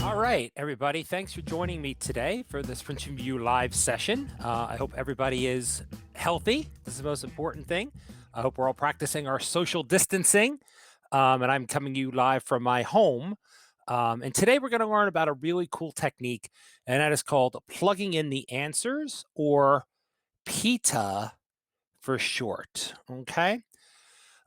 All right, everybody. Thanks for joining me today for this Princeton View live session. I hope everybody is healthy. This is the most important thing. I hope we're all practicing our social distancing. And I'm coming to you live from my home. And today we're going to learn about a really cool technique, and that is called plugging in the answers, or PITA for short. Okay.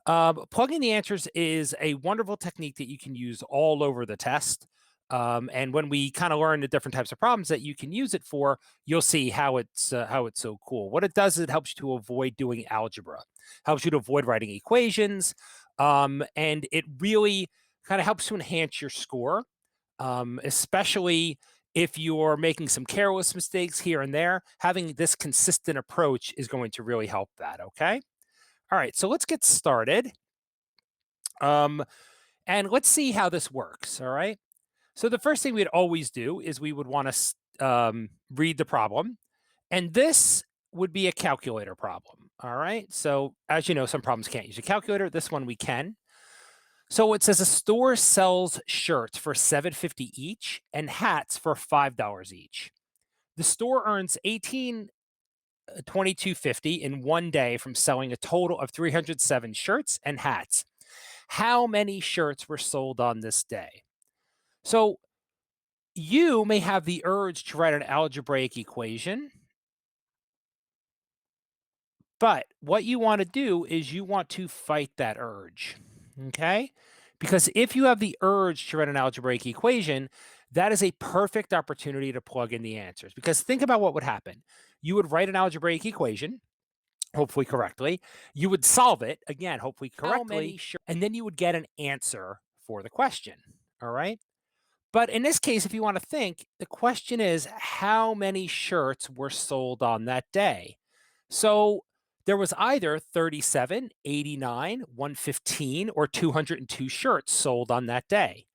Plugging the answers is a wonderful technique that you can use all over the test. And when we kind of learn the different types of problems that you can use it for, you'll see how it's so cool. What it does is it helps you to avoid doing algebra, helps you to avoid writing equations, and it really kind of helps to enhance your score, especially if you're making some careless mistakes here and there. Having this consistent approach is going to really help that. Okay. All right, so let's get started. Um, and let's see how this works. All right. So the first thing we'd always do is we would want to read the problem, and this would be a calculator problem. All right. So as you know, some problems can't use a calculator. This one we can. So it says a store sells shirts for $7.50 each and hats for $5 each. The store earns 22.50 in one day from selling a total of 307 shirts and hats. How many shirts were sold on this day? So you may have the urge to write an algebraic equation, but what you want to do is you want to fight that urge. Okay? Because if you have the urge to write an algebraic equation, that is a perfect opportunity to plug in the answers. Because think about what would happen. You would write an algebraic equation, hopefully correctly. You would solve it, again, hopefully correctly, and then you would get an answer for the question. All right? But in this case, if you want to think, the question is how many shirts were sold on that day? So there was either 37, 89, 115, or 202 shirts sold on that day.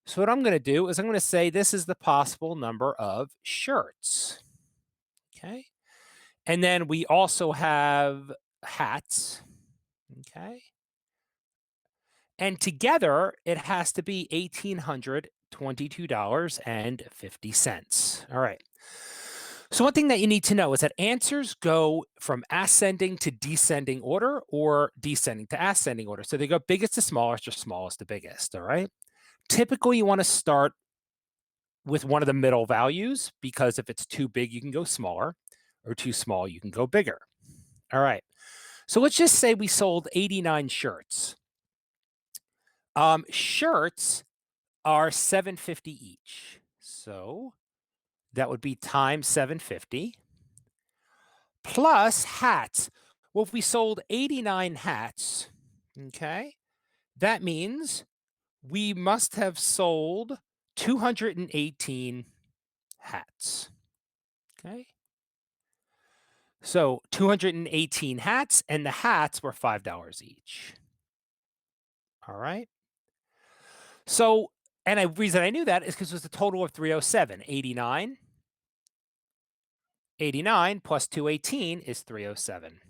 So what I'm going to do is I'm going to say this is the possible number of shirts. Okay. And then we also have hats. Okay. And together it has to be $1,822.50. All right. So one thing that you need to know is that answers go from ascending to descending order, or descending to ascending order. So they go biggest to smallest, or smallest to biggest. All right. Typically, you want to start with one of the middle values, because if it's too big, you can go smaller, or too small, you can go bigger. All right. So let's just say we sold 89 shirts. Shirts are 750 each. So that would be times 750 plus hats. Well, if we sold 89 hats, okay, that means we must have sold 218 hats. Okay. So 218 hats, and the hats were $5 each. All right. So, and the reason I knew that is because it was a total of 307. 89 plus 218 is 307.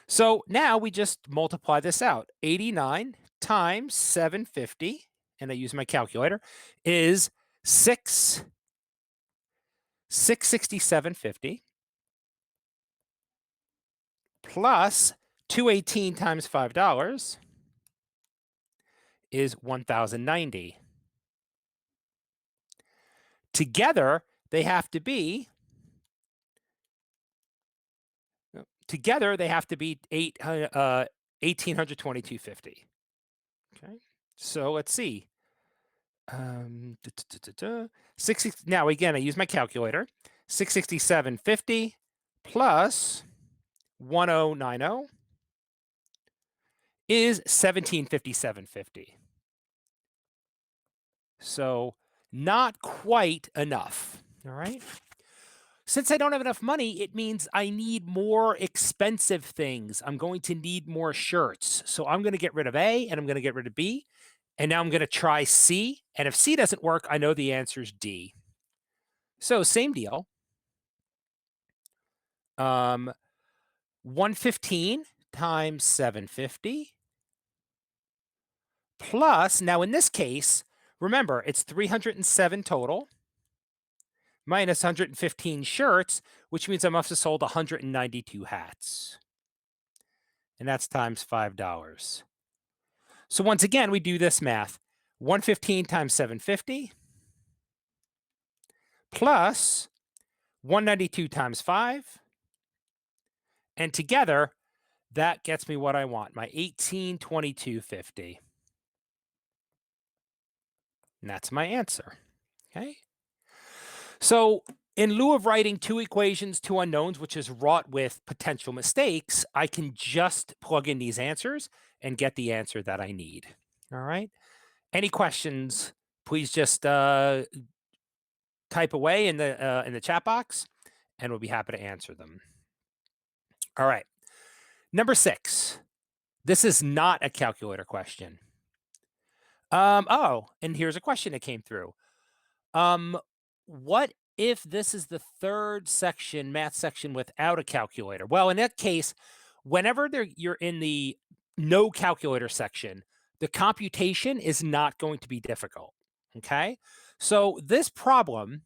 So now we just multiply this out. 89 times 750, and I use my calculator, is 667.50 plus 218 times $5 is 1,090. Together, they have to be Together, they have to be 1,822.50. Okay. So let's see. Now, again, I use my calculator. 667.50 plus 1090 is 1757.50. So not quite enough. All right. Since I don't have enough money, it means I need more expensive things. I'm going to need more shirts. So I'm going to get rid of A and I'm going to get rid of B. And now I'm going to try C. And if C doesn't work, I know the answer is D. So same deal. 115 times 750 plus, now in this case, Remember, it's 307 total minus 115 shirts, which means I must have sold 192 hats. And that's times $5. So once again, we do this math. 115 times 750 plus 192 times 5. And together, that gets me what I want, my 1822.50. And that's my answer. Okay. So in lieu of writing two equations, two unknowns, which is wrought with potential mistakes, I can just plug in these answers and get the answer that I need. All right. Any questions? Please just type away in the chat box, and we'll be happy to answer them. All right. Number 6. This is not a calculator question. Oh, and here's a question that came through. What if this is the third section, math section without a calculator? Well, in that case, whenever you're in the no calculator section, the computation is not going to be difficult. Okay. So this problem,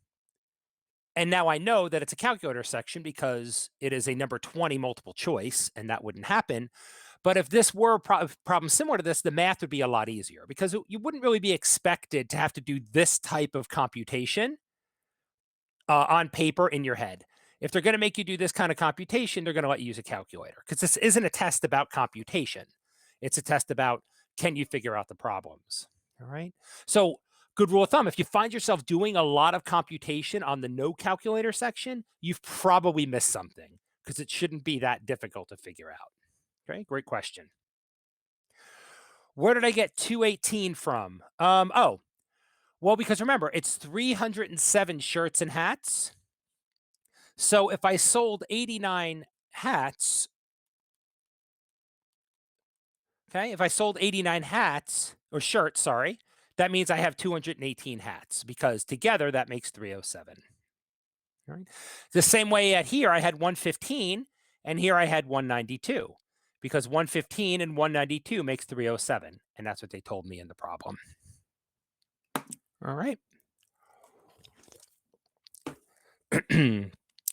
and now I know that it's a calculator section because it is a number 20 multiple choice, and that wouldn't happen. But if this were a problem similar to this, the math would be a lot easier because you wouldn't really be expected to have to do this type of computation on paper in your head. If they're going to make you do this kind of computation, they're going to let you use a calculator because this isn't a test about computation. It's a test about, can you figure out the problems? All right. So good rule of thumb, if you find yourself doing a lot of computation on the no calculator section, you've probably missed something because it shouldn't be that difficult to figure out. Okay, great question. Where did I get 218 from? Oh, well, because remember, it's 307 shirts and hats. So if I sold 89 hats, okay, if I sold 89 hats or shirts, sorry, that means I have 218 hats because together that makes 307. All right. The same way at here, I had 115 and here I had 192 because 115 and 192 makes 307. And that's what they told me in the problem. All right.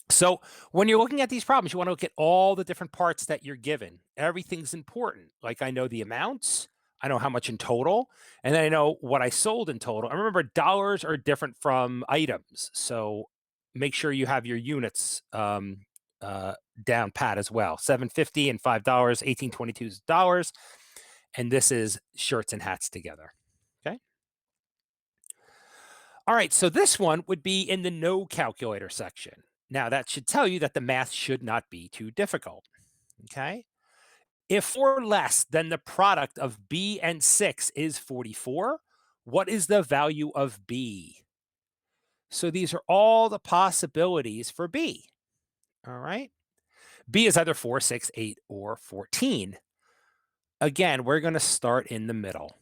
So when you're looking at these problems, you want to look at all the different parts that you're given. Everything's important. Like I know the amounts, I know how much in total, and then I know what I sold in total. I remember dollars are different from items. So make sure you have your units down pat as well. 750 and $5, 1822 is dollars. And this is shirts and hats together. Okay. All right, so this one would be in the no calculator section. Now, that should tell you that the math should not be too difficult. Okay. If 4 less than the product of B and 6 is 44, what is the value of B? So these are all the possibilities for B. All right. B is either 4, 6, 8, or 14. Again, we're going to start in the middle.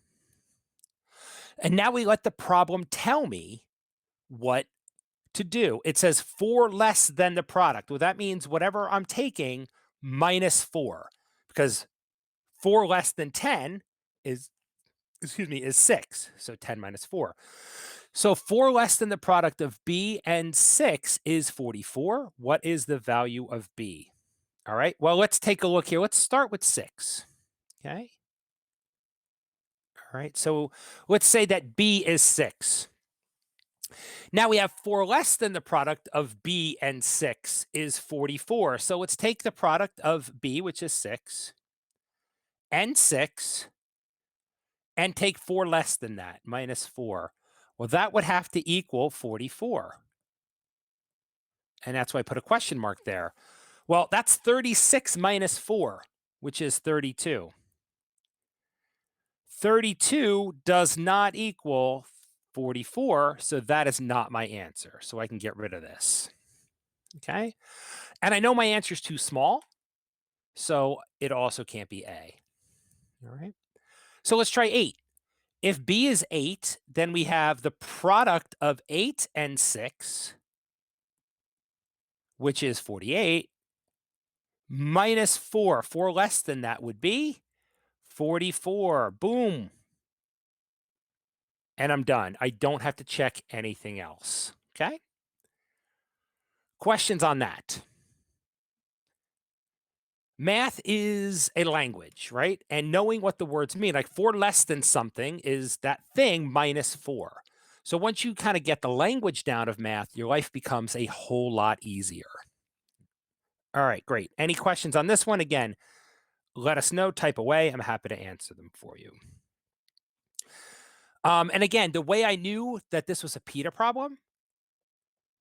And now we let the problem tell me what to do. It says 4 less than the product. Well, that means whatever I'm taking minus 4, because 4 less than 10 is, is 6. So 10 minus 4. So 4 less than the product of B and 6 is 44. What is the value of B? All right. Well, let's take a look here. Let's start with 6. Okay. All right. So let's say that B is 6. Now we have 4 less than the product of B and 6 is 44. So let's take the product of B, which is 6, and 6, and take 4 less than that, minus 4. Well, that would have to equal 44. And that's why I put a question mark there. Well, that's 36 minus 4, which is 32. 32 does not equal 44, so that is not my answer. So I can get rid of this. Okay. And I know my answer is too small, so it also can't be A. All right. So let's try 8. If B is 8, then we have the product of 8 and 6, which is 48, minus 4. 4 less than that would be 44. Boom. and I'm done. I don't have to check anything else. Okay. Questions on that? Math is a language, right? And knowing what the words mean, like 4 less than something is that thing minus 4. So once you kind of get the language down of math, your life becomes a whole lot easier. All right, great. Any questions on this one? Again, let us know, type away. I'm happy to answer them for you. And again, the way I knew that this was a PITA problem,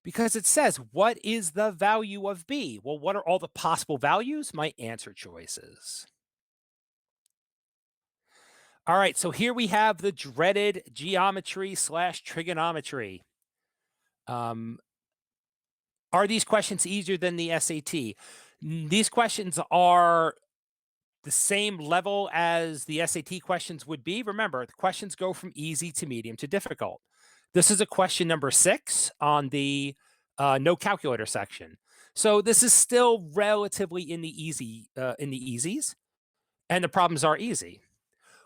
because it says, what is the value of B? Well, what are all the possible values? My answer choices. All right, so here we have the dreaded geometry slash trigonometry. Are these questions easier than the SAT? These questions are the same level as the SAT questions would be. Remember, the questions go from easy to medium to difficult. This is a question number 6 on the no calculator section. So this is still relatively in the easies, and the problems are easy.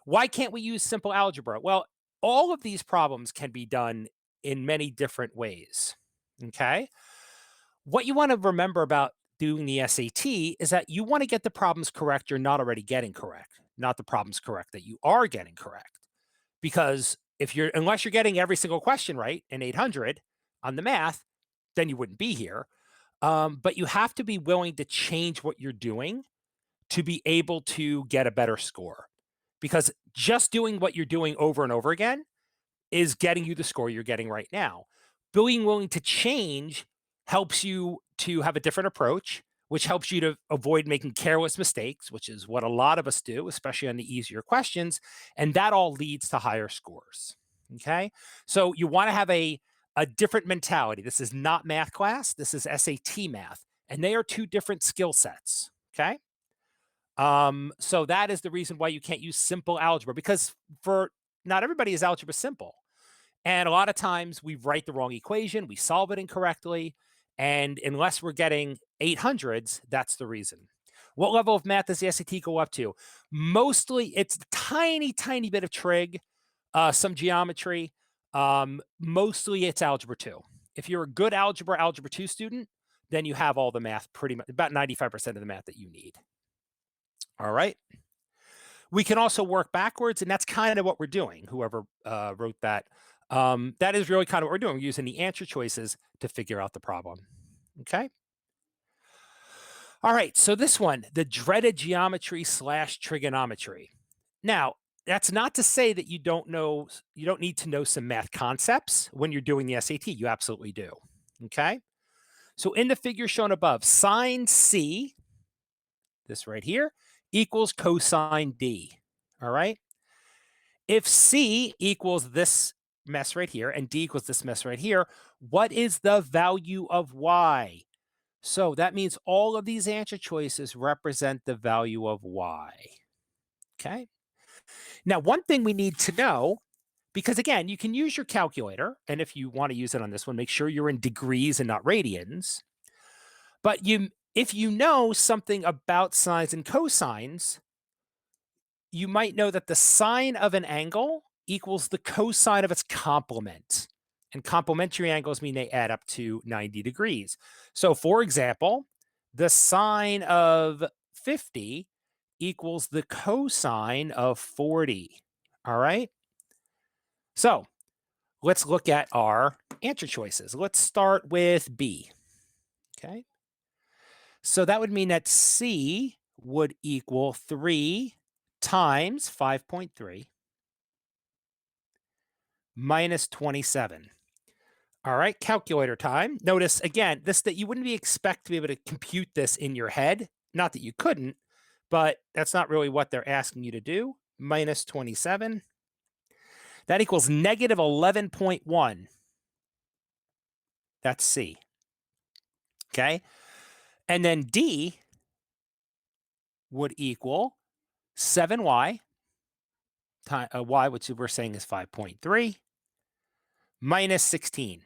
Why can't we use simple algebra? Well, all of these problems can be done in many different ways. Okay. What you want to remember about doing the SAT is that you want to get the problems correct you're not already getting correct, not the problems correct that you are getting correct. Because unless you're getting every single question right in 800 on the math, then you wouldn't be here. But you have to be willing to change what you're doing to be able to get a better score. Because just doing what you're doing over and over again is getting you the score you're getting right now. Being willing to change helps you to have a different approach, which helps you to avoid making careless mistakes, which is what a lot of us do, especially on the easier questions. And that all leads to higher scores. Okay. So you want to have a different mentality. This is not math class, this is SAT math, and they are two different skill sets. Okay. So that is the reason why you can't use simple algebra, because for not everybody is algebra simple. And a lot of times we write the wrong equation, we solve it incorrectly. And unless we're getting 800s, that's the reason. What level of math does the SAT go up to? Mostly it's a tiny, tiny bit of trig, some geometry. Mostly it's algebra 2. If you're a good algebra 2 student, then you have all the math pretty much, about 95% of the math that you need. All right. We can also work backwards, and that's kind of what we're doing. Whoever wrote that, that is really kind of what we're doing. We're using the answer choices to figure out the problem. Okay. All right. So this one, the dreaded geometry slash trigonometry. Now, that's not to say that you don't need to know some math concepts when you're doing the SAT. You absolutely do. Okay. So in the figure shown above, sine C, this right here, equals cosine D. All right. If C equals this mess right here and D equals this mess right here, what is the value of Y? So that means all of these answer choices represent the value of Y. Okay. Now, one thing we need to know, because again, you can use your calculator, and if you want to use it on this one, make sure you're in degrees and not radians. But if you know something about sines and cosines, you might know that the sine of an angle equals the cosine of its complement. And complementary angles mean they add up to 90 degrees. So, for example, the sine of 50 equals the cosine of 40. All right. So, let's look at our answer choices. Let's start with B. Okay. So, that would mean that C would equal 3 times 5.3 minus 27. All right, calculator time. Notice again, that you wouldn't expect to be able to compute this in your head. Not that you couldn't, but that's not really what they're asking you to do. Minus 27. That equals negative 11.1. That's C. Okay. And then D would equal 7y, y, which we're saying is 5.3, minus 16.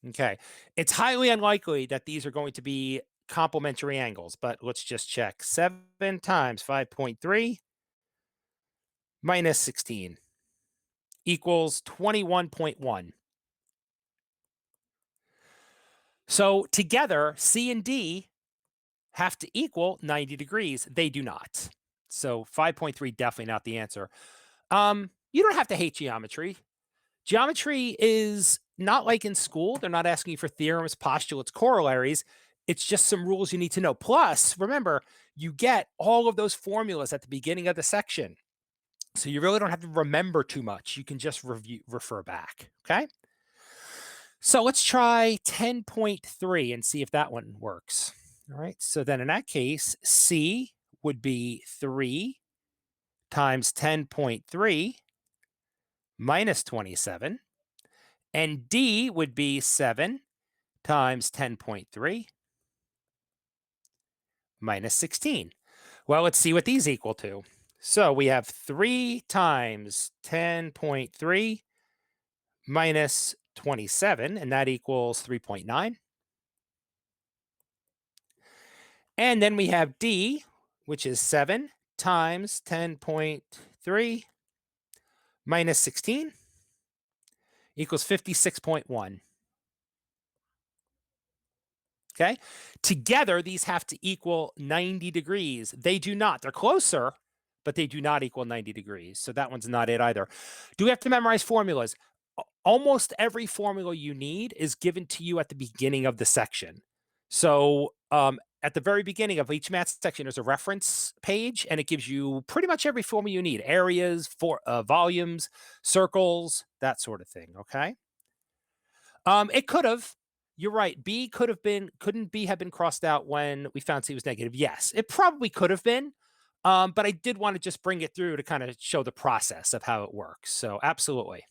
Okay. It's highly unlikely that these are going to be complementary angles, but let's just check. 7 times 5.3 minus 16 equals 21.1. So together, C and D have to equal 90 degrees. They do not. So 5.3, definitely not the answer. You don't have to hate geometry. Geometry is not like in school. They're not asking you for theorems, postulates, corollaries. It's just some rules you need to know. Plus, remember, you get all of those formulas at the beginning of the section. So you really don't have to remember too much. You can just refer back. Okay. So let's try 10.3 and see if that one works. All right. So then in that case, C would be 3 times 10.3 minus 27. And D would be 7 times 10.3 minus 16. Well, let's see what these equal to. So we have 3 times 10.3 minus 27, and that equals 3.9. And then we have D, which is 7 times 10.3 minus 16 equals 56.1. Okay. Together, these have to equal 90 degrees. They do not. They're closer, but they do not equal 90 degrees. So that one's not it either. Do we have to memorize formulas? Almost every formula you need is given to you at the beginning of the section. So at the very beginning of each math section, there's a reference page, and it gives you pretty much every formula you need: areas, volumes, circles, that sort of thing. Okay. It could have. You're right. B could have been. Couldn't B have been crossed out when we found C was negative? Yes, it probably could have been. But I did want to just bring it through to kind of show the process of how it works. So absolutely.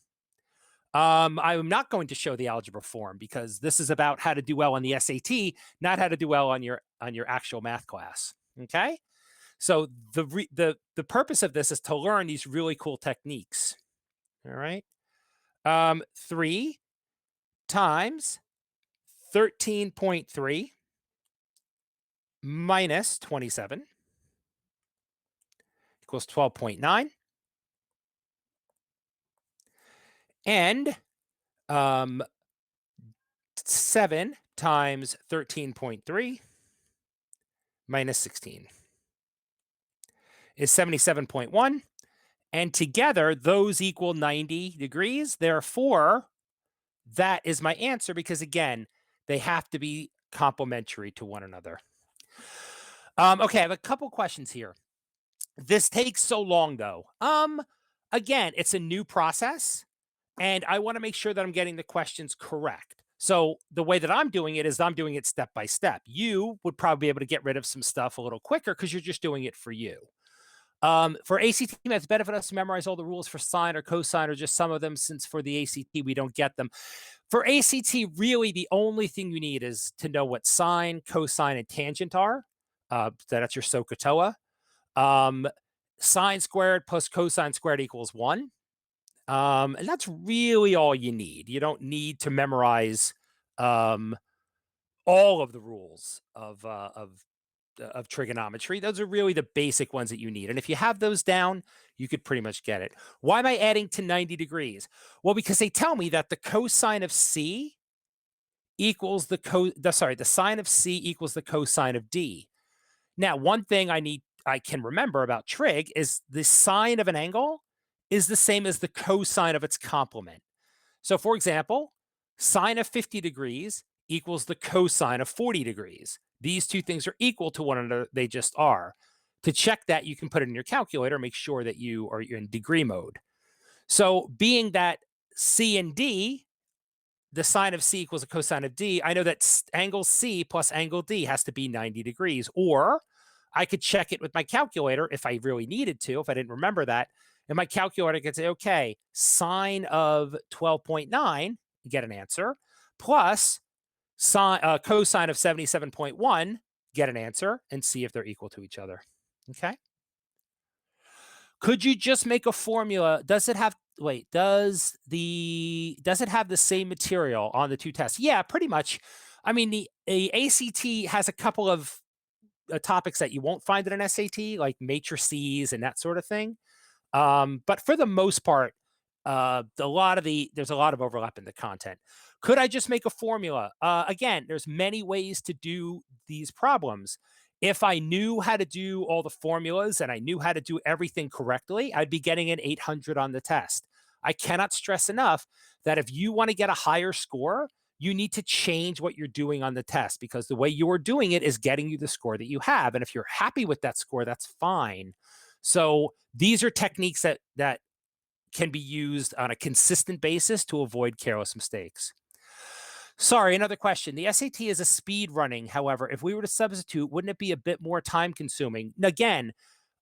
I'm not going to show the algebra form because this is about how to do well on the SAT, not how to do well on your actual math class. Okay. So the purpose of this is to learn these really cool techniques. All right. 3 times 13.3 minus 27 equals 12.9. And 7 times 13.3 minus 16 is 77.1. And together, those equal 90 degrees. Therefore, that is my answer because, again, they have to be complementary to one another. Okay, I have a couple questions here. This takes so long, though. Again, it's a new process, and I want to make sure that I'm getting the questions correct. So the way that I'm doing it is I'm doing it step by step. You would probably be able to get rid of some stuff a little quicker because you're just doing it for you. For ACT, it's benefit us to memorize all the rules for sine or cosine or just some of them, since for the ACT, we don't get them. For ACT, really, the only thing you need is to know what sine, cosine, and tangent are. That's your SOHCAHTOA. Sine squared plus cosine squared equals 1. And that's really all you need. You don't need to memorize all of the rules of trigonometry. Those are really the basic ones that you need. And if you have those down, you could pretty much get it. Why am I adding to 90 degrees? Well, because they tell me that the cosine of C equals the sine of C equals the cosine of D. Now, one thing I can remember about trig is the sine of an angle is the same as the cosine of its complement. So for example, sine of 50 degrees equals the cosine of 40 degrees. These two things are equal to one another. They just are. To check that, you can put it in your calculator, make sure that you're in degree mode. So being that C and D, the sine of C equals the cosine of D, I know that angle C plus angle D has to be 90 degrees. Or I could check it with my calculator if I really needed to, if I didn't remember that. And my calculator could say, okay, sine of 12.9, get an answer, plus cosine of 77.1, get an answer, and see if they're equal to each other. Okay. Could you just make a formula? Does it have does it have the same material on the two tests? Yeah, pretty much. I mean, the ACT has a couple of topics that you won't find in an SAT, like matrices and that sort of thing. But for the most part, There's a lot of overlap in the content. Could I just make a formula? Again, there's many ways to do these problems. If I knew how to do all the formulas and I knew how to do everything correctly, I'd be getting an 800 on the test. I cannot stress enough that if you want to get a higher score, you need to change what you're doing on the test, because the way you're doing it is getting you the score that you have. And if you're happy with that score, that's fine. So these are techniques that can be used on a consistent basis to avoid careless mistakes. Sorry, another question. The SAT is a speed running. However, if we were to substitute, wouldn't it be a bit more time consuming? Again,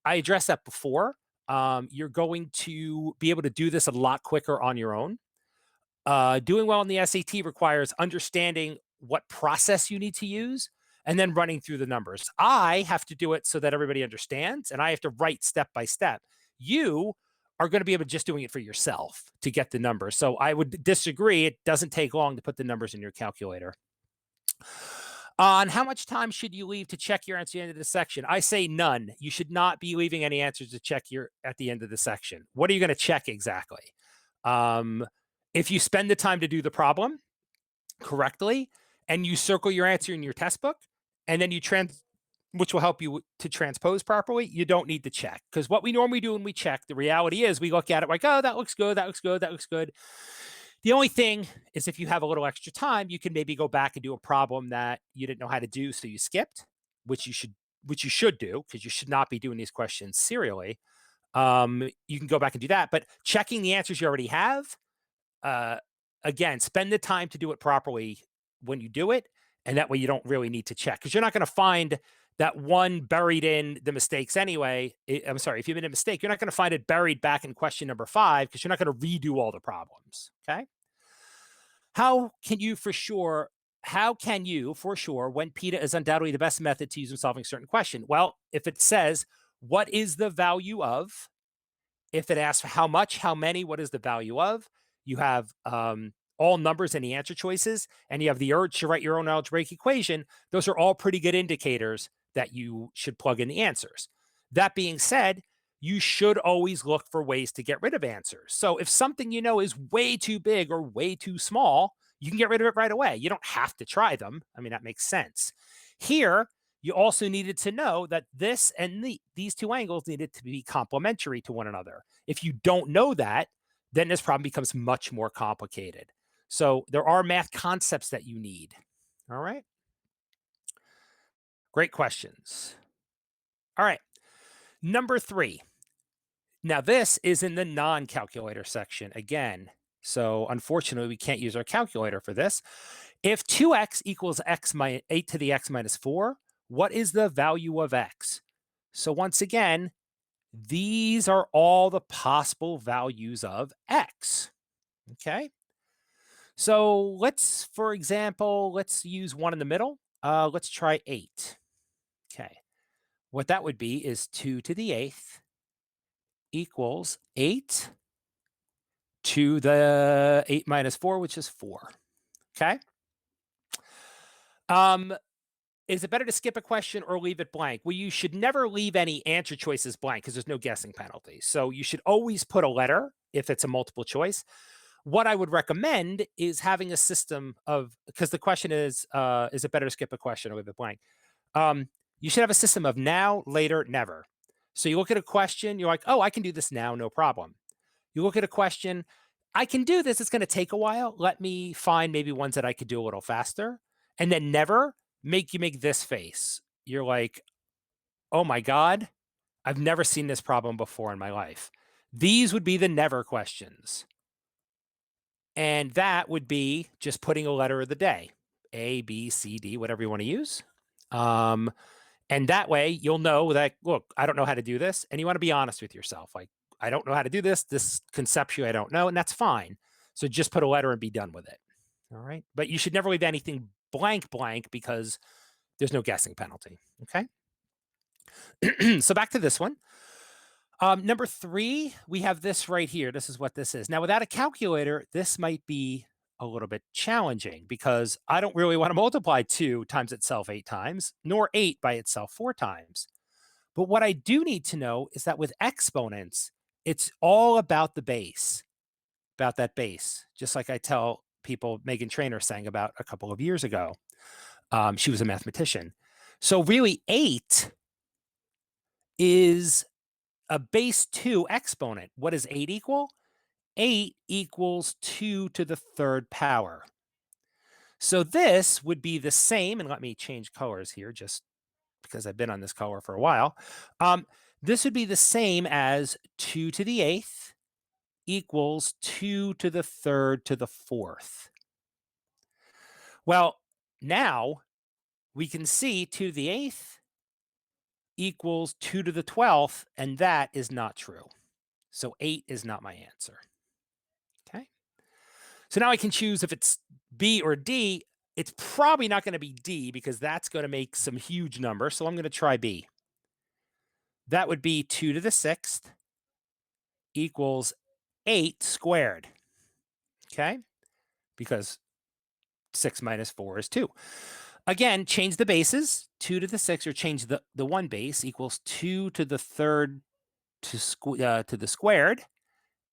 I addressed that before. You're going to be able to do this a lot quicker on your own. Doing well in the SAT requires understanding what process you need to use and then running through the numbers. I have to do it so that everybody understands, and I have to write step by step. You are going to be able to just doing it for yourself to get the numbers. So I would disagree. It doesn't take long to put the numbers in your calculator. On how much time should you leave to check your answer at the end of the section? I say none. You should not be leaving any answers to check your at the end of the section. What are you going to check exactly? If you spend the time to do the problem correctly and you circle your answer in your test book, and then which will help you to transpose properly, you don't need to check. Because what we normally do when we check, the reality is we look at it like, oh, that looks good, that looks good, that looks good. The only thing is, if you have a little extra time, you can maybe go back and do a problem that you didn't know how to do, so you skipped, which you should do, because you should not be doing these questions serially. You can go back and do that, but checking the answers you already have, again, spend the time to do it properly when you do it, and that way you don't really need to check, because you're not going to find that one buried in the mistakes anyway. I'm sorry, if you made a mistake, you're not going to find it buried back in question number 5, because you're not going to redo all the problems. Okay. How can you for sure? How can you for sure when PETA is undoubtedly the best method to use in solving a certain question? Well, if it says, what is the value of? If it asks how much, how many, what is the value of? You have all numbers in the answer choices, and you have the urge to write your own algebraic equation. Those are all pretty good indicators that you should plug in the answers. That being said, you should always look for ways to get rid of answers. So if something you know is way too big or way too small, you can get rid of it right away. You don't have to try them. I mean, that makes sense. Here, you also needed to know that this and these two angles needed to be complementary to one another. If you don't know that, then this problem becomes much more complicated. So there are math concepts that you need. All right. Great questions. All right. Number 3. Now, this is in the non-calculator section again. So unfortunately, we can't use our calculator for this. If 2x equals 8 to the x minus 4, what is the value of x? So once again, these are all the possible values of x. Okay. So let's, for example, let's use one in the middle. Let's try 8. Okay. What that would be is 2 to the 8th equals 8 to the 8 minus 4, which is 4. Okay. Is it better to skip a question or leave it blank? Well, you should never leave any answer choices blank, because there's no guessing penalty. So you should always put a letter if it's a multiple choice. What I would recommend is having a system of, because the question is it better to skip a question or leave it blank? You should have a system of now, later, never. So you look at a question, you're like, oh, I can do this now, no problem. You look at a question, I can do this. It's going to take a while. Let me find maybe ones that I could do a little faster. And then never, make this face. You're like, oh my God, I've never seen this problem before in my life. These would be the never questions. And that would be just putting a letter of the day, A, B, C, D, whatever you want to use. And that way you'll know that, look, I don't know how to do this. And you want to be honest with yourself. Like, I don't know how to do this. This conceptually, I don't know. And that's fine. So just put a letter and be done with it. All right. But you should never leave anything blank, because there's no guessing penalty. Okay. So back to this one. Number 3, we have this right here. This is what this is. Now, without a calculator, this might be a little bit challenging, because I don't really want to multiply 2 times itself 8 times, nor 8 by itself 4 times. But what I do need to know is that with exponents, it's all about the base. about that base, just like I tell people Megan Trainor sang about a couple of years ago. She was a mathematician. So really, 8 is a base 2 exponent. What does 8 equal? 8 equals 2 to the third power. So this would be the same, and let me change colors here just because I've been on this color for a while. Um, this would be the same as 2 to the 8th equals 2 to the third to the fourth. Well, now we can see 2 to the 8th equals 2 to the 12th, and that is not true. So 8 is not my answer. Okay. So now I can choose if it's B or D. It's probably not going to be D because that's going to make some huge number. So I'm going to try B. That would be 2 to the 6th equals 8 squared. Okay. Because 6 minus 4 is 2. Again, change the bases. 2 to the 6, or change the one base, equals 2 to the third to the squared.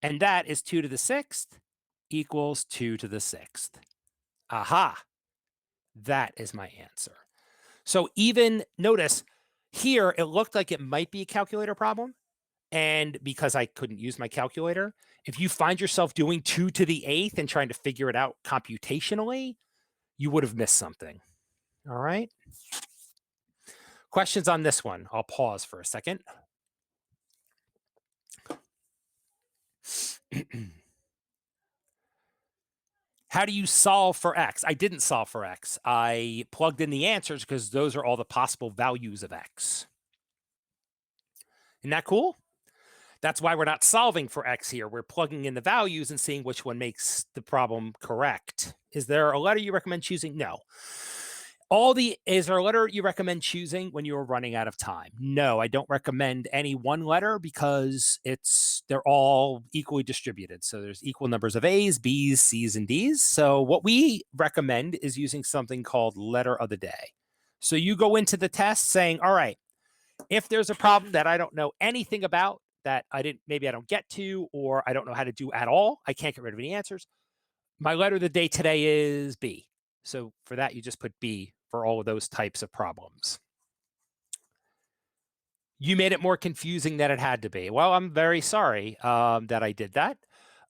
And that is 2 to the 6th equals 2 to the 6th. Aha. That is my answer. So even notice here, it looked like it might be a calculator problem. And because I couldn't use my calculator, if you find yourself doing 2 to the 8th and trying to figure it out computationally, you would have missed something. All right. Questions on this one? I'll pause for a second. How do you solve for x? I didn't solve for x. I plugged in the answers because those are all the possible values of x. Isn't that cool? That's why we're not solving for x here. We're plugging in the values and seeing which one makes the problem correct. Is there a letter you recommend choosing? No. Is there a letter you recommend choosing when you're running out of time? No, I don't recommend any one letter because they're all equally distributed. So there's equal numbers of A's, B's, C's, and D's. So what we recommend is using something called letter of the day. So you go into the test saying, all right, if there's a problem that I don't know anything about, that maybe I don't get to, or I don't know how to do at all, I can't get rid of any answers. My letter of the day today is B. So for that, you just put B for all of those types of problems. You made it more confusing than it had to be. Well, I'm very sorry that I did that.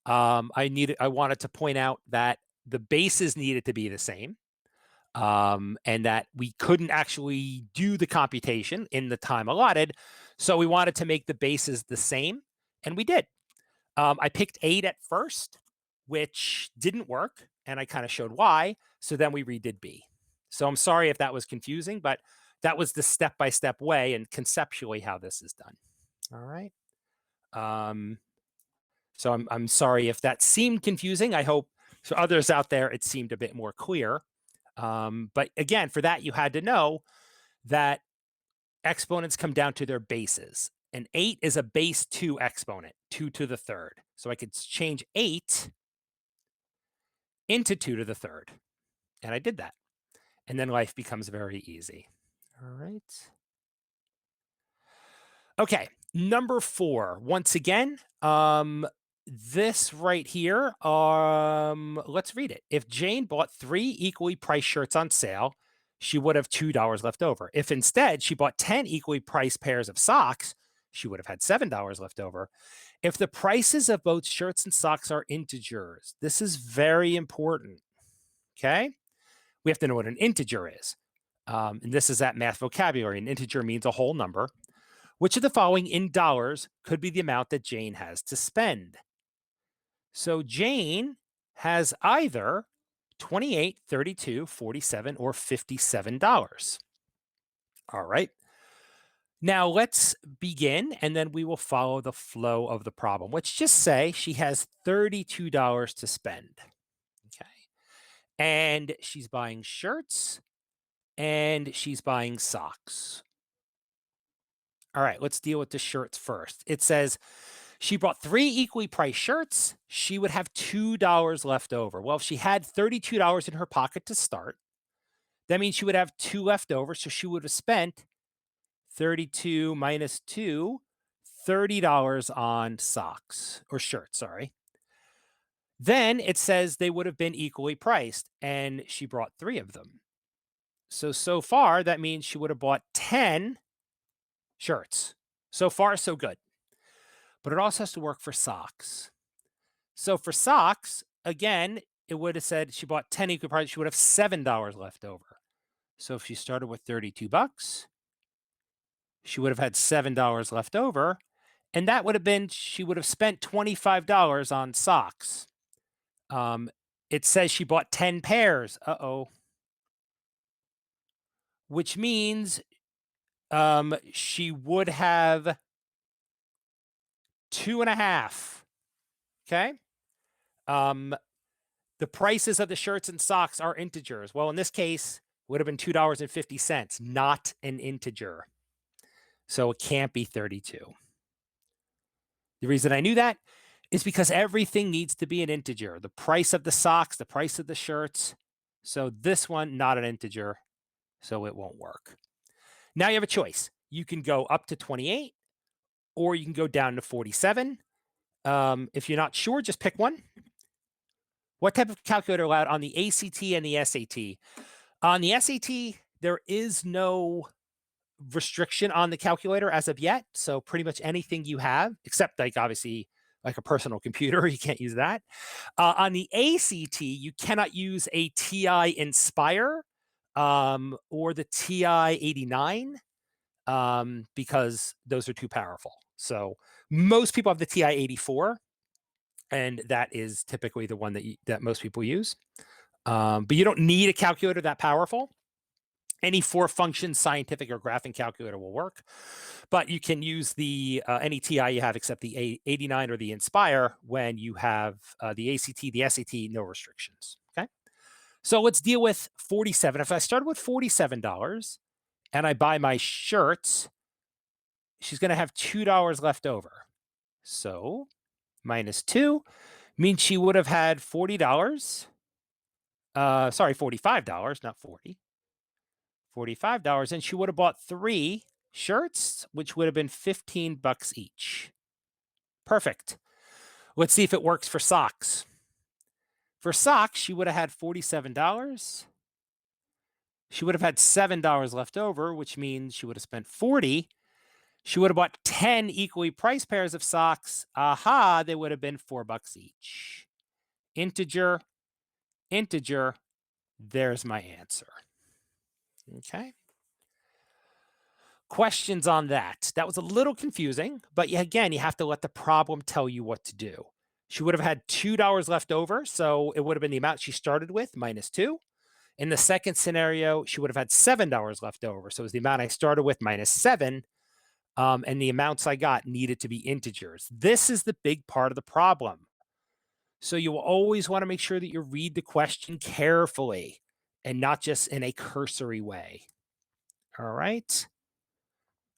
I wanted to point out that the bases needed to be the same, and that we couldn't actually do the computation in the time allotted. So we wanted to make the bases the same, and we did. I picked 8 at first, which didn't work, and I kind of showed why. So then we redid B. So I'm sorry if that was confusing, but that was the step-by-step way and conceptually how this is done. All right. So I'm sorry if that seemed confusing. I hope for others out there it seemed a bit more clear. But again, for that, you had to know that exponents come down to their bases. And 8 is a base 2 exponent, 2 to the third. So I could change 8 into 2 to the third. And I did that. And then life becomes very easy. All right. Okay, number 4. Once again, this right here, let's read it. If Jane bought 3 equally priced shirts on sale, she would have $2 left over. If instead she bought 10 equally priced pairs of socks, she would have had $7 left over. If the prices of both shirts and socks are integers, this is very important. Okay, we have to know what an integer is. And this is that math vocabulary. An integer means a whole number. Which of the following in dollars could be the amount that Jane has to spend? So Jane has either 28, 32, 47, or $57. All right. Now let's begin, and then we will follow the flow of the problem. Let's just say she has $32 to spend. Okay. And she's buying shirts and she's buying socks. All right, let's deal with the shirts first. It says she bought 3 equally priced shirts. She would have $2 left over. Well, if she had $32 in her pocket to start, that means she would have 2 left over. So she would have spent 32 minus 2, $30 on socks or shirts, sorry. Then it says they would have been equally priced, and she brought 3 of them. So far, that means she would have bought 10 shirts. So far, so good. But it also has to work for socks. So for socks, again, it would have said she bought 10 equal parts, she would have $7 left over. So if she started with 32 bucks, she would have had $7 left over, and that would have been she would have spent $25 on socks. Um, it says she bought 10 pairs. Uh-oh. Which means she would have two and a half. Okay. Um, the prices of the shirts and socks are integers. Well, in this case, would have been $2.50, not an integer. So it can't be 32. The reason I knew that is because everything needs to be an integer. The price of the socks, the price of the shirts. So this one, not an integer. So it won't work. Now you have a choice. You can go up to 28 or you can go down to 47. If you're not sure, just pick one. What type of calculator allowed on the ACT and the SAT? On the SAT, there is no restriction on the calculator as of yet. So pretty much anything you have, except like obviously like a personal computer, you can't use that. On the ACT, you cannot use a TI Inspire or the TI 89 because those are too powerful. So most people have the TI 84, and that is typically the one that most people use. But you don't need a calculator that powerful. Any 4-function scientific or graphing calculator will work, but you can use the any TI you have except the 89 or the Inspire when you have the ACT, the SAT, no restrictions. Okay, so let's deal with 47. If I started with $47 and I buy my shirts, she's going to have $2 left over. So minus 2 means she would have had $40. Sorry, $45, not 40. $45, and she would have bought 3 shirts, which would have been 15 bucks each. Perfect. Let's see if it works for socks. For socks, she would have had $47. She would have had $7 left over, which means she would have spent 40. She would have bought 10 equally priced pairs of socks. Aha, they would have been 4 bucks each. Integer, integer. There's my answer. Okay. Questions on that? That was a little confusing, but again, you have to let the problem tell you what to do. She would have had $2 left over, so it would have been the amount she started with minus 2. In the second scenario, she would have had $7 left over, so it was the amount I started with minus 7, and the amounts I got needed to be integers. This is the big part of the problem. So you will always want to make sure that you read the question carefully and not just in a cursory way. All right.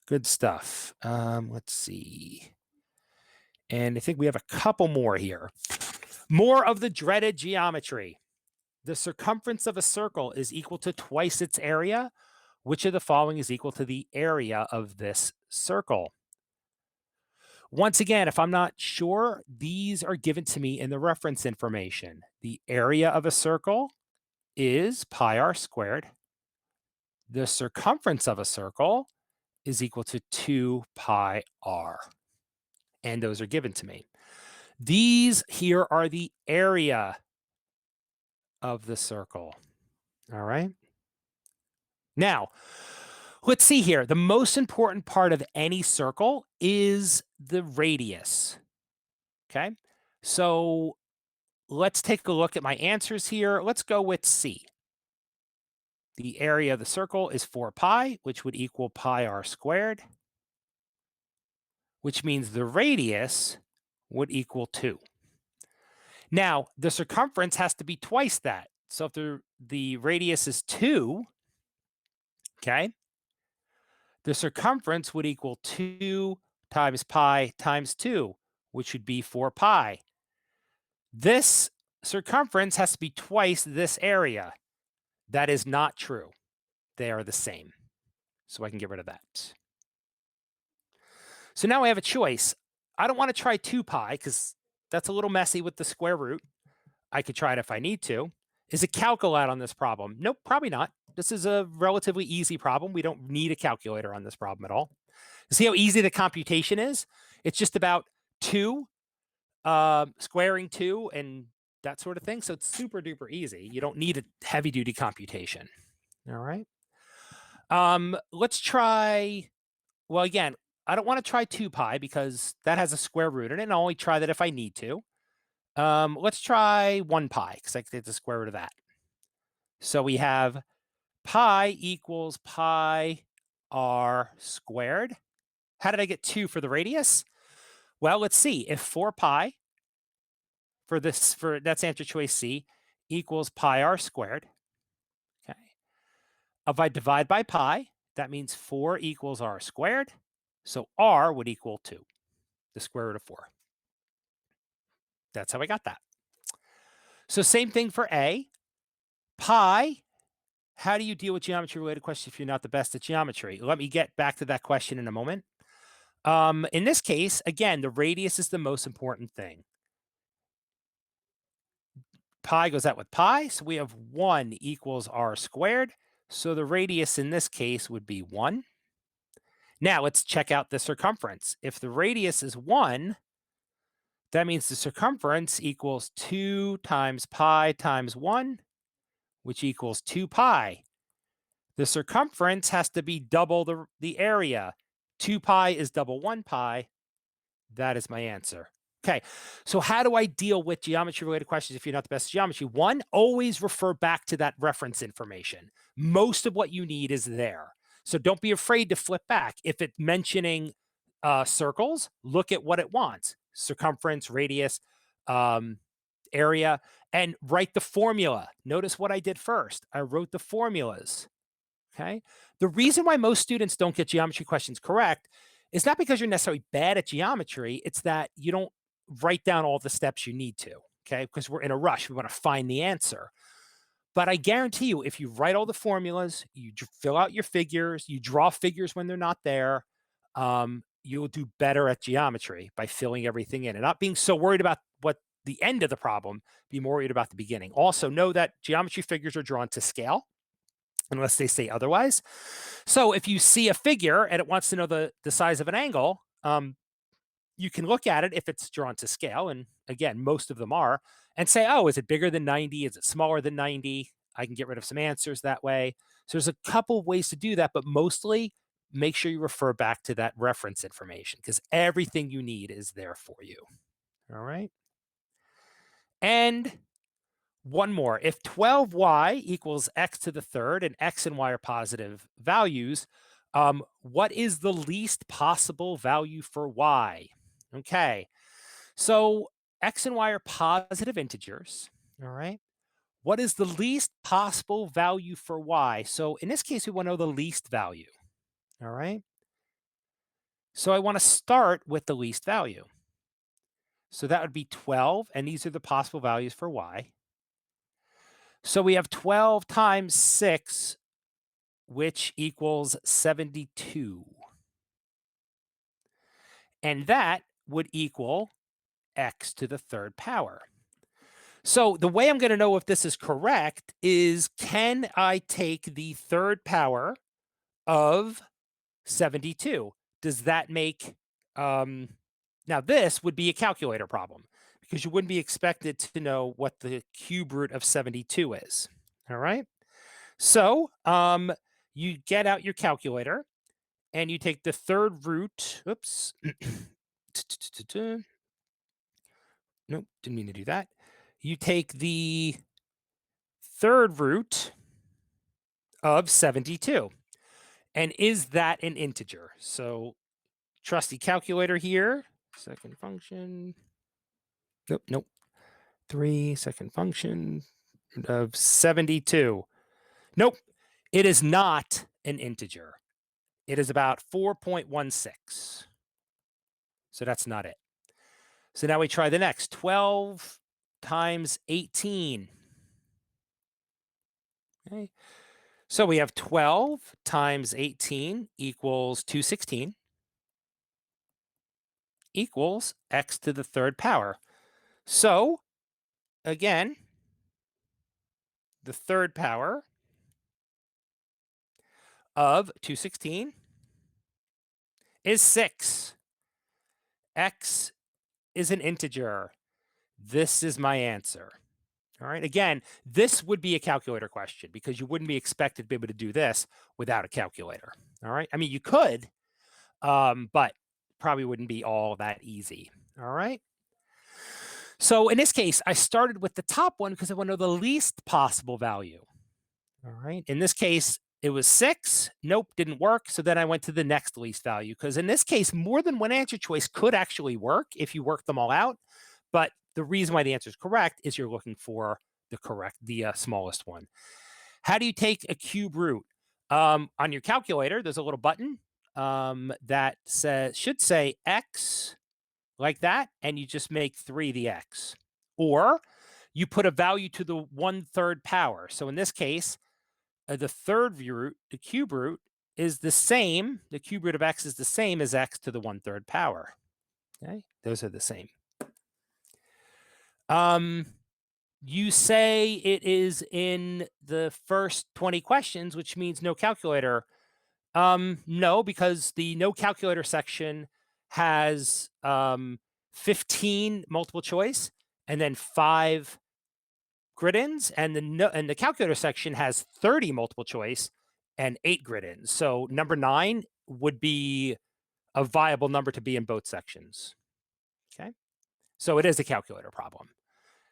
Good stuff. Let's see. And I think we have a couple more here. More of the dreaded geometry. The circumference of a circle is equal to twice its area. Which of the following is equal to the area of this circle? Once again, if I'm not sure, these are given to me in the reference information. The area of a circle is pi r squared. The circumference of a circle is equal to 2 pi r. And those are given to me. These here are the area of the circle. All right. Now, let's see here. The most important part of any circle is the radius. Okay. So let's take a look at my answers here. Let's go with C. The area of the circle is 4 pi, which would equal pi r squared, which means the radius would equal 2. Now, the circumference has to be twice that. So if the radius is 2, okay, the circumference would equal 2 times pi times 2, which would be 4 pi. This circumference has to be twice this area. That is not true. They are the same. So I can get rid of that. So now I have a choice. I don't want to try 2 pi because that's a little messy with the square root. I could try it if I need to. Is a calculator on this problem? Nope, probably not. This is a relatively easy problem. We don't need a calculator on this problem at all. See how easy the computation is? It's just about two, squaring two and that sort of thing. So it's super duper easy. You don't need a heavy duty computation. All right. Let's try, well, again, I don't want to try 2 pi because that has a square root in it, and I'll only try that if I need to. Let's try 1 pi because I can get the square root of that. So we have pi equals pi r squared. How did I get 2 for the radius? Well, let's see. If 4 pi for this, for that's answer choice C, equals pi r squared. Okay. If I divide by pi, that means 4 equals r squared. So r would equal 2, the square root of 4. That's how I got that. So same thing for A. Pi, how do you deal with geometry related questions if you're not the best at geometry? Let me get back to that question in a moment. In this case, again, the radius is the most important thing. Pi goes out with pi, so we have 1 equals r squared. So the radius in this case would be 1. Now let's check out the circumference. If the radius is 1, that means the circumference equals 2 times pi times 1, which equals 2 pi. The circumference has to be double the area. 2 pi is double 1 pi. That is my answer. Okay, so how do I deal with geometry-related questions if you're not the best at geometry? One, always refer back to that reference information. Most of what you need is there. So don't be afraid to flip back. If it's mentioning circles, look at what it wants: circumference, radius, um, area, and write the formula. Notice what I did first. I wrote the formulas. Okay. The reason why most students don't get geometry questions correct is not because you're necessarily bad at geometry. It's that you don't write down all the steps you need to. Okay. Because we're in a rush. We want to find the answer. But I guarantee you, if you write all the formulas, you fill out your figures, you draw figures when they're not there, you will do better at geometry by filling everything in and not being so worried about what the end of the problem, be more worried about the beginning. Also, know that geometry figures are drawn to scale unless they say otherwise. So if you see a figure and it wants to know the size of an angle, you can look at it if it's drawn to scale. And again, most of them are, and say, oh, is it bigger than 90? Is it smaller than 90? I can get rid of some answers that way. So there's a couple ways to do that, but mostly make sure you refer back to that reference information because everything you need is there for you. All right. And one more. If 12y equals x to the third and x and y are positive values, what is the least possible value for y? Okay. So x and y are positive integers. All right. What is the least possible value for y? So in this case, we want to know the least value. All right. So I want to start with the least value. So that would be 12, and these are the possible values for y. So we have 12 times 6, which equals 72. And that would equal x to the third power. So the way I'm going to know if this is correct is, can I take the third power of 72? Does that make, now this would be a calculator problem because you wouldn't be expected to know what the cube root of 72 is. All right. So you get out your calculator and you take the third root. Oops. Nope, didn't mean to do that. You take the third root of 72. And is that an integer? So trusty calculator here. Second function. Nope, nope. 3 second function of 72. Nope, it is not an integer. It is about 4.16. So that's not it. So now we try the next. 12 times 18. Okay. So we have 12 times 18 equals 216 equals x to the third power. So again, the third power of 216 is 6. X is an integer. This is my answer. All right. Again, this would be a calculator question because you wouldn't be expected to be able to do this without a calculator. All right. I mean, you could, but probably wouldn't be all that easy. All right. So in this case, I started with the top one because I want to know the least possible value. All right. In this case, it was 6. Nope, didn't work. So then I went to the next least value because in this case, more than one answer choice could actually work if you work them all out. But the reason why the answer is correct is you're looking for the smallest one. How do you take a cube root? On your calculator, there's a little button that should say X like that, and you just make 3 the X. Or you put a value to the 1/3 power. So in this case, the third root, the cube root, is the same. The cube root of X is the same as X to the 1/3 power. Okay, those are the same. You say it is in the first 20 questions, which means no calculator. No, because the no calculator section has 15 multiple choice and then 5 grid-ins, and the calculator section has 30 multiple choice and 8 grid-ins. So number 9 would be a viable number to be in both sections. Okay, so it is a calculator problem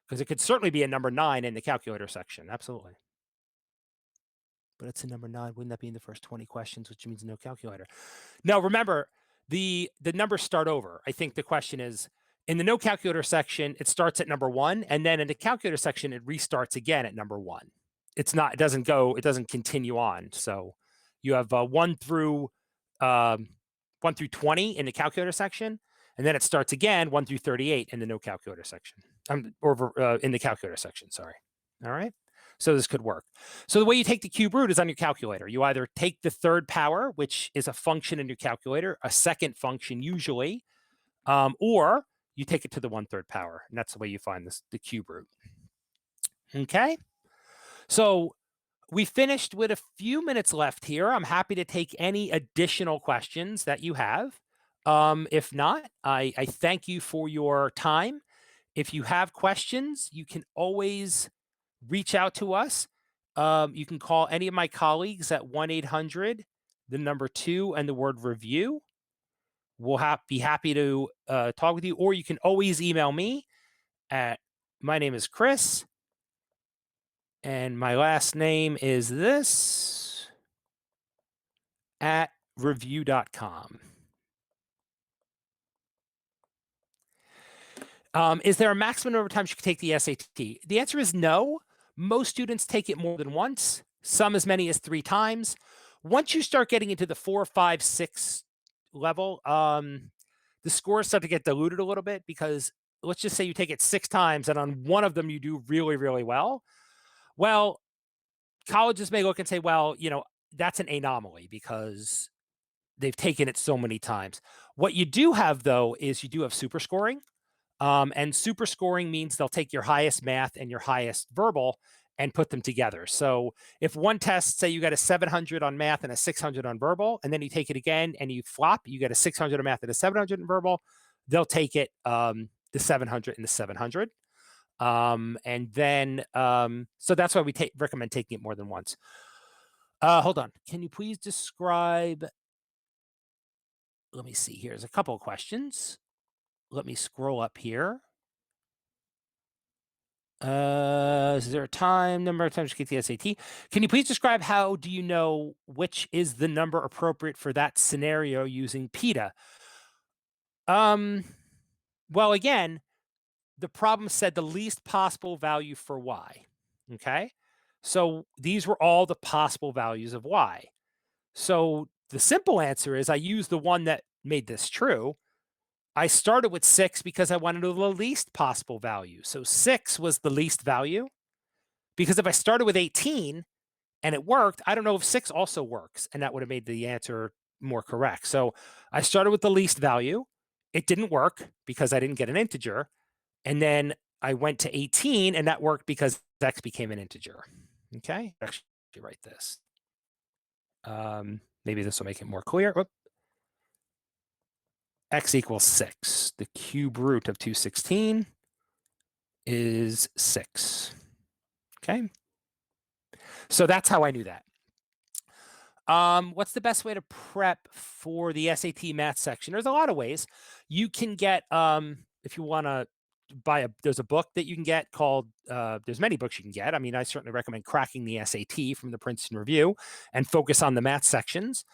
because it could certainly be a number 9 in the calculator section. Absolutely. But it's a number 9. Wouldn't that be in the first 20 questions, which means no calculator? No, remember, the numbers start over. I think the question is, in the no calculator section, it starts at number 1, and then in the calculator section, it restarts again at number 1. It doesn't continue on. So you have 1 through 20 in the calculator section, and then it starts again 1 through 38 in the no calculator section. Or in the calculator section, sorry. All right. So this could work. So the way you take the cube root is on your calculator. You either take the third power, which is a function in your calculator, a second function usually, or you take it to the 1/3 power, and that's the way you find the cube root. Okay. So we finished with a few minutes left here. I'm happy to take any additional questions that you have. If not, I thank you for your time. If you have questions, you can always reach out to us. You can call any of my colleagues at 1-800, the number 2, and the word review. We'll be happy to talk with you, or you can always email me my name is Chris, and my last name is this @review.com. Is there a maximum number of times you can take the SAT? The answer is no. Most students take it more than once, some as many as 3 times. Once you start getting into the 4, 5, 6 level, the scores start to get diluted a little bit because let's just say you take it 6 times and on one of them you do really, really well. Well, colleges may look and say, well, that's an anomaly because they've taken it so many times. What you do have, though, is you do have super scoring. And super scoring means they'll take your highest math and your highest verbal and put them together. So if one test, say you got a 700 on math and a 600 on verbal, and then you take it again and you flop, you get a 600 on math and a 700 in verbal, they'll take it the 700 and the 700. And then, so that's why we recommend taking it more than once. Hold on. Can you please describe, let me see, here's a couple of questions. Let me scroll up here. Is there a number of times you get the SAT? Can you please describe how do you know which is the number appropriate for that scenario using PITA? Well, again, the problem said the least possible value for Y. Okay. So these were all the possible values of Y. So the simple answer is I used the one that made this true. I started with 6 because I wanted the least possible value. So 6 was the least value because if I started with 18 and it worked, I don't know if 6 also works, and that would have made the answer more correct. So I started with the least value. It didn't work because I didn't get an integer. And then I went to 18, and that worked because x became an integer. Okay, actually write this. Maybe this will make it more clear. Whoop. X equals 6. The cube root of 216 is 6. Okay, so that's how I knew that. What's the best way to prep for the SAT math section? There's a lot of ways. You can get, if you want to there's a book that you can get called, there's many books you can get. I mean, I certainly recommend Cracking the SAT from the Princeton Review and focus on the math sections.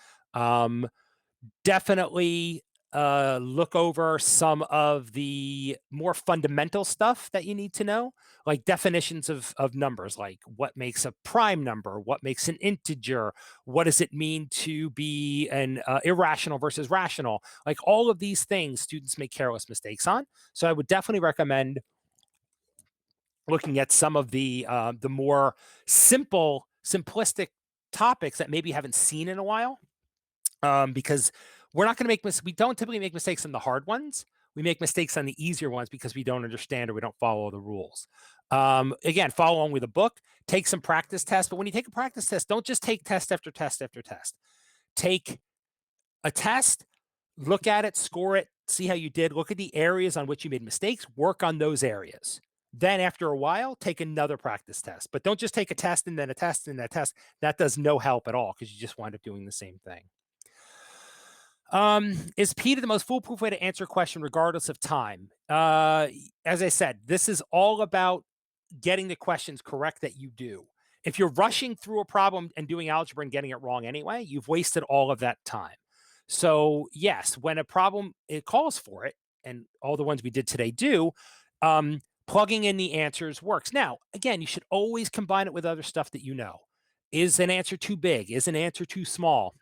Definitely look over some of the more fundamental stuff that you need to know, like definitions of numbers, like what makes a prime number, what makes an integer, what does it mean to be an irrational versus rational, like all of these things students make careless mistakes on. So I would definitely recommend looking at some of the more simplistic topics that maybe you haven't seen in a while, because we're not going to we don't typically make mistakes on the hard ones. We make mistakes on the easier ones because we don't understand or we don't follow the rules. Again, follow along with a book, take some practice tests. But when you take a practice test, don't just take test after test after test. Take a test, look at it, score it, see how you did, look at the areas on which you made mistakes, work on those areas. Then after a while, take another practice test. But don't just take a test and then a test and a test. That does no help at all because you just wind up doing the same thing. Is PETA the most foolproof way to answer a question regardless of time? As I said, this is all about getting the questions correct that you do. If you're rushing through a problem and doing algebra and getting it wrong anyway, you've wasted all of that time. So yes, when a problem it calls for it, and all the ones we did today do, plugging in the answers works. Now, again, you should always combine it with other stuff that you know. Is an answer too big? Is an answer too small?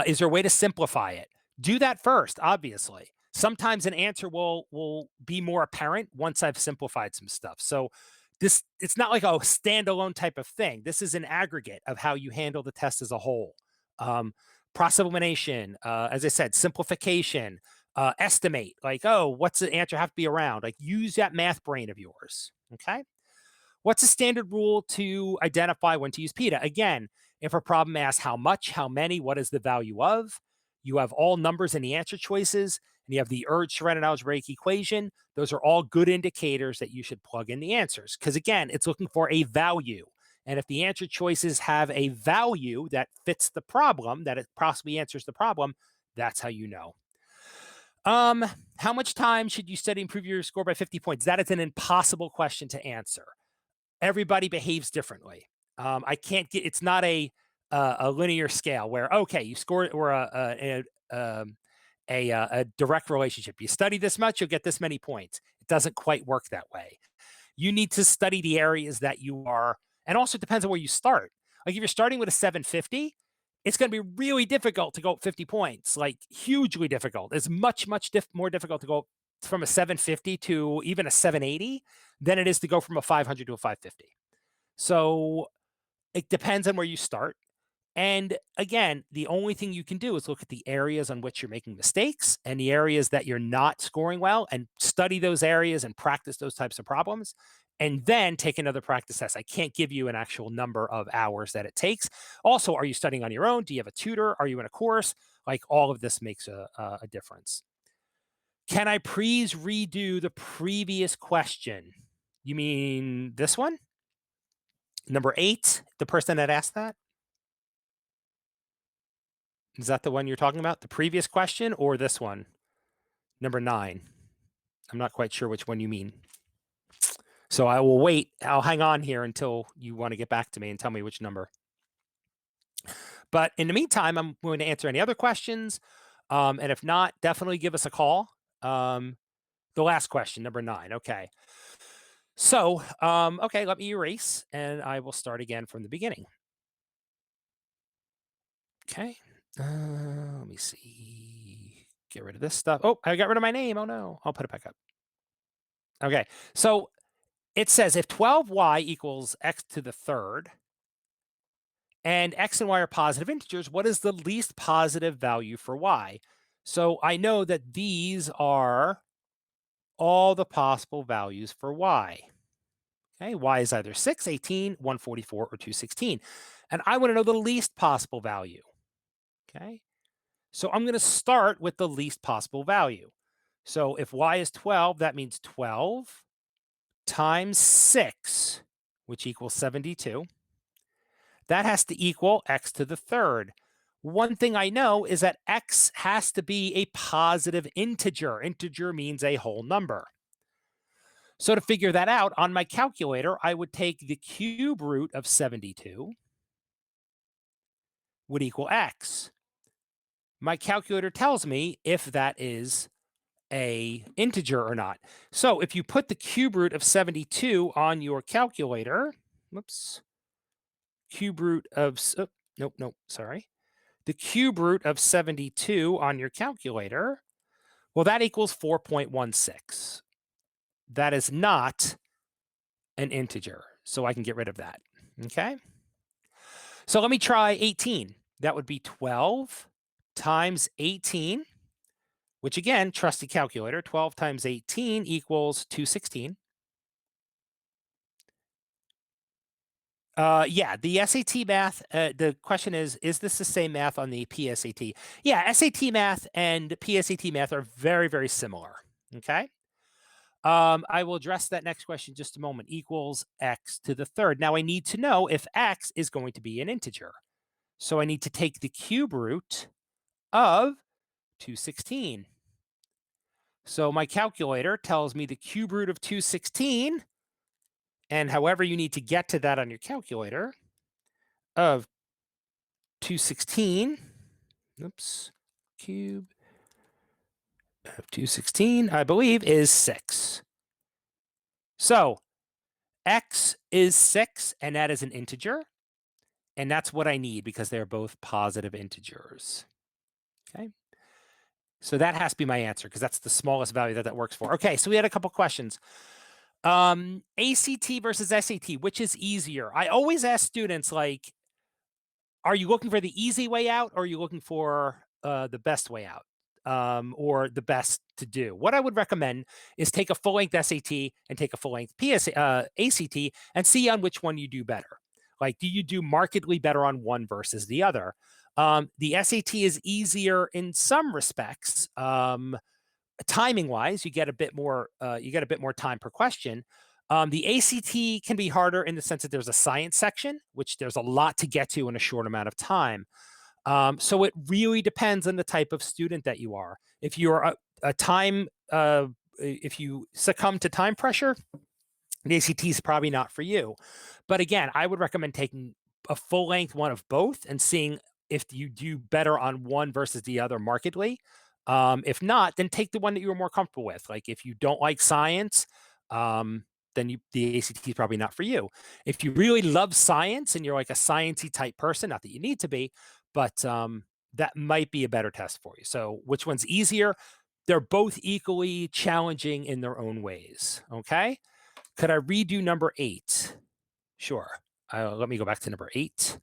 Is there a way to simplify it? Do that first, obviously. Sometimes an answer will be more apparent once I've simplified some stuff. So it's not like a standalone type of thing. This is an aggregate of how you handle the test as a whole. Process elimination, as I said, simplification, estimate, like, oh, what's the answer have to be around? Like, use that math brain of yours. Okay. What's a standard rule to identify when to use PETA? Again, if a problem asks how much, how many, what is the value of, you have all numbers in the answer choices, and you have the urge to write an algebraic equation. Those are all good indicators that you should plug in the answers. Because again, it's looking for a value. And if the answer choices have a value that fits the problem, that it possibly answers the problem, that's how you know. How much time should you study and improve your score by 50 points? That is an impossible question to answer. Everybody behaves differently. I can't get. It's not a linear scale where okay, you score or a direct relationship. You study this much, you'll get this many points. It doesn't quite work that way. You need to study the areas that you are, and also it depends on where you start. Like if you're starting with a 750, it's going to be really difficult to go up 50 points. Like hugely difficult. It's much more difficult to go from a 750 to even a 780 than it is to go from a 500 to a 550. So it depends on where you start. And again, the only thing you can do is look at the areas on which you're making mistakes and the areas that you're not scoring well and study those areas and practice those types of problems. And then take another practice test. I can't give you an actual number of hours that it takes. Also, are you studying on your own? Do you have a tutor? Are you in a course? Like all of this makes a difference. Can I please redo the previous question? You mean this one? Number 8, the person that asked that? Is that the one you're talking about? The previous question or this one? Number 9. I'm not quite sure which one you mean. So I will wait. I'll hang on here until you want to get back to me and tell me which number. But in the meantime, I'm going to answer any other questions. And if not, definitely give us a call. The last question, number 9. Okay. So, okay, let me erase and I will start again from the beginning. Okay. Let me see. Get rid of this stuff. Oh, I got rid of my name. Oh no. I'll put it back up. Okay. So it says if 12y equals x to the third and x and y are positive integers, what is the least positive value for y? So I know that these are all the possible values for y. Okay, y is either 6, 18, 144, or 216. And I want to know the least possible value. Okay, so I'm going to start with the least possible value. So if y is 12, that means 12 times 6, which equals 72. That has to equal x to the third. One thing I know is that x has to be a positive integer. Integer means a whole number. So to figure that out on my calculator, I would take the cube root of 72 would equal x. My calculator tells me if that is a integer or not. So if you put the cube root of 72 on your calculator, whoops, cube root of, oh, nope, sorry. The cube root of 72 on your calculator, well, that equals 4.16. That is not an integer, so I can get rid of that, okay? So let me try 18. That would be 12 times 18, which again, trusty calculator, 12 times 18 equals 216. Yeah, the SAT math, the question is this the same math on the PSAT? Yeah, SAT math and PSAT math are very, very similar, okay? I will address that next question in just a moment. Equals x to the third. Now I need to know if x is going to be an integer. So I need to take the cube root of 216. So my calculator tells me the cube root of 216, and however you need to get to that on your calculator, of 216, oops, cube of 216, I believe, is 6. So x is 6, and that is an integer. And that's what I need because they're both positive integers. Okay. So that has to be my answer because that's the smallest value that works for. Okay, so we had a couple questions. ACT versus SAT, which is easier? I always ask students, like, are you looking for the easy way out or are you looking for the best way out? Or the best to do. What I would recommend is take a full length SAT and take a full length ACT and see on which one you do better. Like, do you do markedly better on one versus the other? The SAT is easier in some respects. Timing wise, you get a bit more. You get a bit more time per question. The ACT can be harder in the sense that there's a science section, which there's a lot to get to in a short amount of time. So it really depends on the type of student that you are. If you're if you succumb to time pressure, the ACT is probably not for you. But again, I would recommend taking a full length one of both and seeing if you do better on one versus the other markedly. If not, then take the one that you're more comfortable with. Like if you don't like science, then the ACT is probably not for you. If you really love science and you're like a sciencey type person, not that you need to be, but that might be a better test for you. So which one's easier? They're both equally challenging in their own ways. Okay. Could I redo number 8? Sure. Let me go back to number 8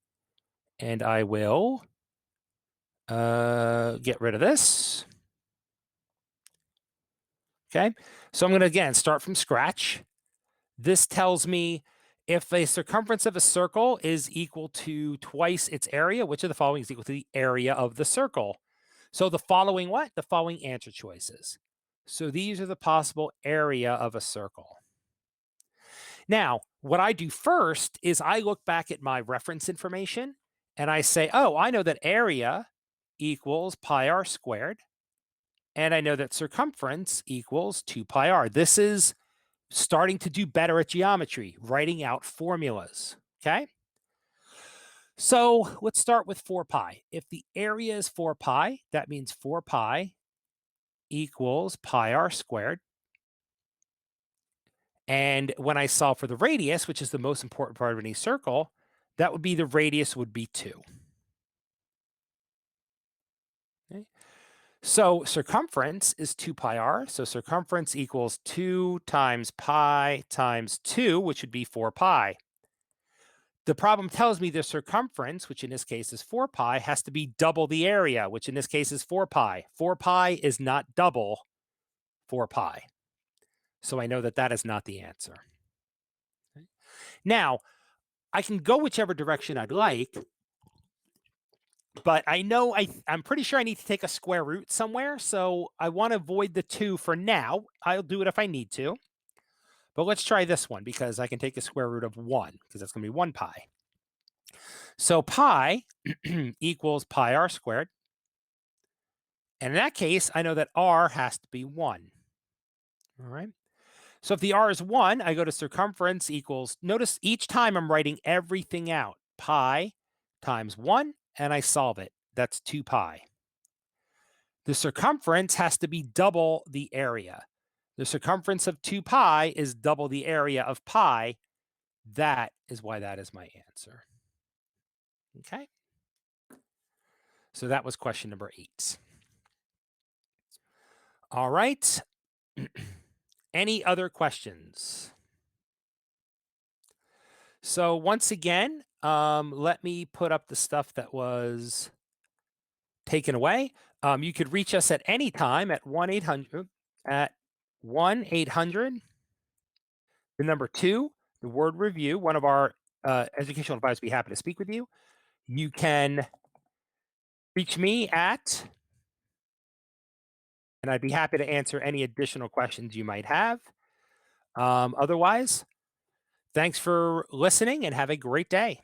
and I will get rid of this. Okay. So I'm going to again start from scratch. This tells me if a circumference of a circle is equal to twice its area, which of the following is equal to the area of the circle? So the following what? The following answer choices. So these are the possible area of a circle. Now, what I do first is I look back at my reference information and I say, oh, I know that area equals pi r squared. And I know that circumference equals 2 pi r. This is starting to do better at geometry, writing out formulas. Okay. So let's start with 4 pi. If the area is 4 pi, that means 4 pi equals pi r squared. And when I solve for the radius, which is the most important part of any circle, that would be the radius would be 2. Okay. So circumference is 2 pi r. So circumference equals 2 times pi times 2, which would be 4 pi. The problem tells me the circumference, which in this case is 4 pi, has to be double the area, which in this case is 4 pi. 4 pi is not double 4 pi. So I know that that is not the answer. Okay. Now, I can go whichever direction I'd like, but I know I'm pretty sure I need to take a square root somewhere, so I want to avoid the 2 for now. I'll do it if I need to. But let's try this one because I can take the square root of 1 because that's going to be 1 pi. So pi equals pi r squared. And in that case, I know that r has to be 1. All right. So if the r is 1, I go to circumference equals, notice each time I'm writing everything out. Pi times 1, and I solve it. That's 2 pi. The circumference has to be double the area. The circumference of 2 pi is double the area of pi. That is why that is my answer. Okay. So that was question number 8. All right. Any other questions? So once again, let me put up the stuff that was taken away. You could reach us at any time at 1-800 at 1-800, the number 2, the word review. One of our educational advisors will be happy to speak with you. You can reach me at, and I'd be happy to answer any additional questions you might have. Otherwise, thanks for listening and have a great day.